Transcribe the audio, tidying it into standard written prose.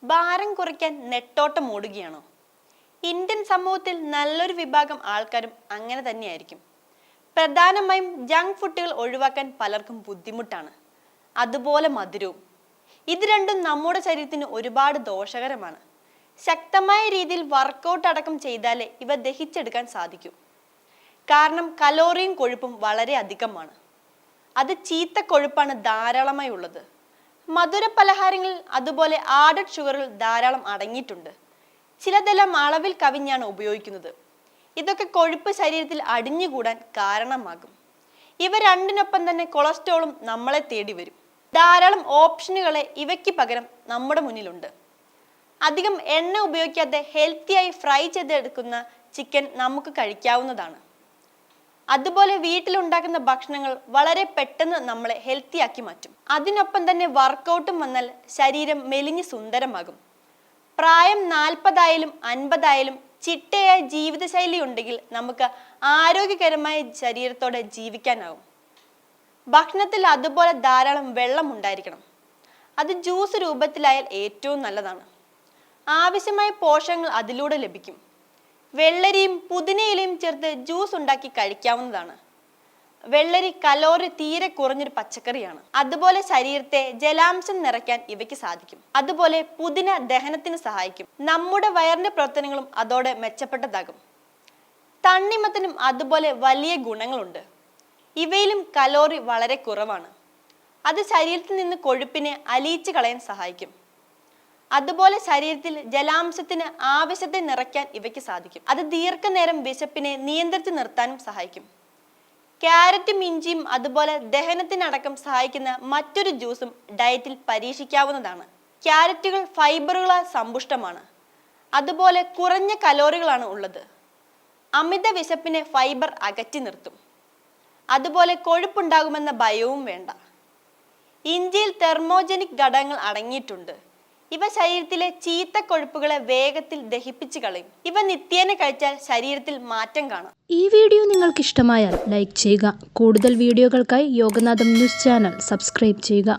ഭാരം കുറയ്ക്കാൻ നെട്ടോട്ടം ഓടുകയാണോ? ഇന്ത്യൻ സമൂഹത്തിൽ നല്ലൊരു വിഭാഗം ആൾക്കാരും അങ്ങനെ തന്നെയായിരിക്കും. പ്രധാനമായും ജങ്ക് ഫുഡുകൾ ഒഴിവാക്കാൻ പലർക്കും ബുദ്ധിമുട്ടാണ്, അതുപോലെ മധുരവും. ഇത് രണ്ടും നമ്മുടെ ശരീരത്തിന് ഒരുപാട് ദോഷകരമാണ്. ശക്തമായ രീതിയിൽ വർക്കൗട്ട് അടക്കം ചെയ്താലേ ഇവ ദഹിച്ചെടുക്കാൻ സാധിക്കൂ. കാരണം കലോറിയും കൊഴുപ്പും വളരെ അധികമാണ്. അത് ചീത്ത കൊഴുപ്പാണ് ധാരാളമായി ഉള്ളത്. മധുര പലഹാരങ്ങളിൽ അതുപോലെ ആഡഡ് ഷുഗറുകൾ ധാരാളം അടങ്ങിയിട്ടുണ്ട്. ചിലതെല്ലാം അളവിൽ കവിഞ്ഞാണ് ഉപയോഗിക്കുന്നത്. ഇതൊക്കെ കൊഴുപ്പ് ശരീരത്തിൽ അടിഞ്ഞുകൂടാൻ കാരണമാകും. ഇവ രണ്ടിനൊപ്പം തന്നെ കൊളസ്ട്രോളും നമ്മളെ തേടി വരും. ധാരാളം ഓപ്ഷനുകളെ ഇവയ്ക്ക് പകരം നമ്മുടെ മുന്നിലുണ്ട്. അധികം എണ്ണ ഉപയോഗിക്കാതെ ഹെൽത്തിയായി ഫ്രൈ ചെയ്തെടുക്കുന്ന ചിക്കൻ നമുക്ക് കഴിക്കാവുന്നതാണ്. അതുപോലെ വീട്ടിലുണ്ടാക്കുന്ന ഭക്ഷണങ്ങൾ വളരെ പെട്ടെന്ന് നമ്മളെ ഹെൽത്തിയാക്കി മാറ്റും. അതിനൊപ്പം തന്നെ വർക്കൗട്ടും വന്നാൽ ശരീരം മെലിഞ്ഞ് സുന്ദരമാകും. പ്രായം 40 ആയാലും 50 ആയാലും ചിട്ടയായ ജീവിതശൈലി ഉണ്ടെങ്കിൽ നമുക്ക് ആരോഗ്യകരമായ ശരീരത്തോടെ ജീവിക്കാനാവും. ഭക്ഷണത്തിൽ അതുപോലെ ധാരാളം വെള്ളം ഉണ്ടായിരിക്കണം. അത് ജ്യൂസ് രൂപത്തിലായാൽ ഏറ്റവും നല്ലതാണ്. ആവശ്യമായ പോഷകങ്ങൾ അതിലൂടെ ലഭിക്കും. വെള്ളരിയും പുതിനയിലയും ചേർത്ത് ജ്യൂസ് ഉണ്ടാക്കി കഴിക്കാവുന്നതാണ്. വെള്ളരി കലോറി തീരെ കുറഞ്ഞൊരു പച്ചക്കറിയാണ്. അതുപോലെ ശരീരത്തെ ജലാംശം നിറയ്ക്കാൻ ഇവയ്ക്ക് സാധിക്കും. അതുപോലെ പുതിന ദഹനത്തിന് സഹായിക്കും. നമ്മുടെ വയറിന്റെ പ്രവർത്തനങ്ങളും അതോടെ മെച്ചപ്പെട്ടതാകും. തണ്ണിമത്തനും അതുപോലെ വലിയ ഗുണങ്ങളുണ്ട്. ഇവയിലും കലോറി വളരെ കുറവാണ്. അത് ശരീരത്തിൽ നിന്ന് കൊഴുപ്പിനെ അലിയിച്ച് കളയാൻ സഹായിക്കും. അതുപോലെ ശരീരത്തിൽ ജലാംശത്തിന് ആവശ്യത്തെ നിറയ്ക്കാൻ ഇവയ്ക്ക് സാധിക്കും. അത് ദീർഘനേരം വിശപ്പിനെ നിയന്ത്രിച്ച് നിർത്താനും സഹായിക്കും. ക്യാരറ്റും ഇഞ്ചിയും അതുപോലെ ദഹനത്തിനടക്കം സഹായിക്കുന്ന മറ്റൊരു ജ്യൂസും ഡയറ്റിൽ പരീക്ഷിക്കാവുന്നതാണ്. ക്യാരറ്റുകൾ ഫൈബറുകളാൽ സമ്പുഷ്ടമാണ്. അതുപോലെ കുറഞ്ഞ കലോറികളാണ് ഉള്ളത്. അമിത വിശപ്പിനെ ഫൈബർ അകറ്റി നിർത്തും. അതുപോലെ കൊഴുപ്പുണ്ടാകുമെന്ന ഭയവും വേണ്ട. ഇഞ്ചിയിൽ തെർമോജനിക് ഘടകങ്ങൾ അടങ്ങിയിട്ടുണ്ട്. ഇവ ശരീരത്തിലെ ചീത്ത കൊഴുപ്പുകളെ വേഗത്തിൽ ദഹിപ്പിച്ചു കളയും. ഇവ നിത്യേന കഴിച്ചാൽ ശരീരത്തിൽ മാറ്റം കാണാം. ഈ വീഡിയോ നിങ്ങൾക്ക് ഇഷ്ടമായാൽ ലൈക്ക് ചെയ്യുക. കൂടുതൽ വീഡിയോകൾക്കായി യോഗനാഥം ന്യൂസ് ചാനൽ സബ്സ്ക്രൈബ് ചെയ്യുക.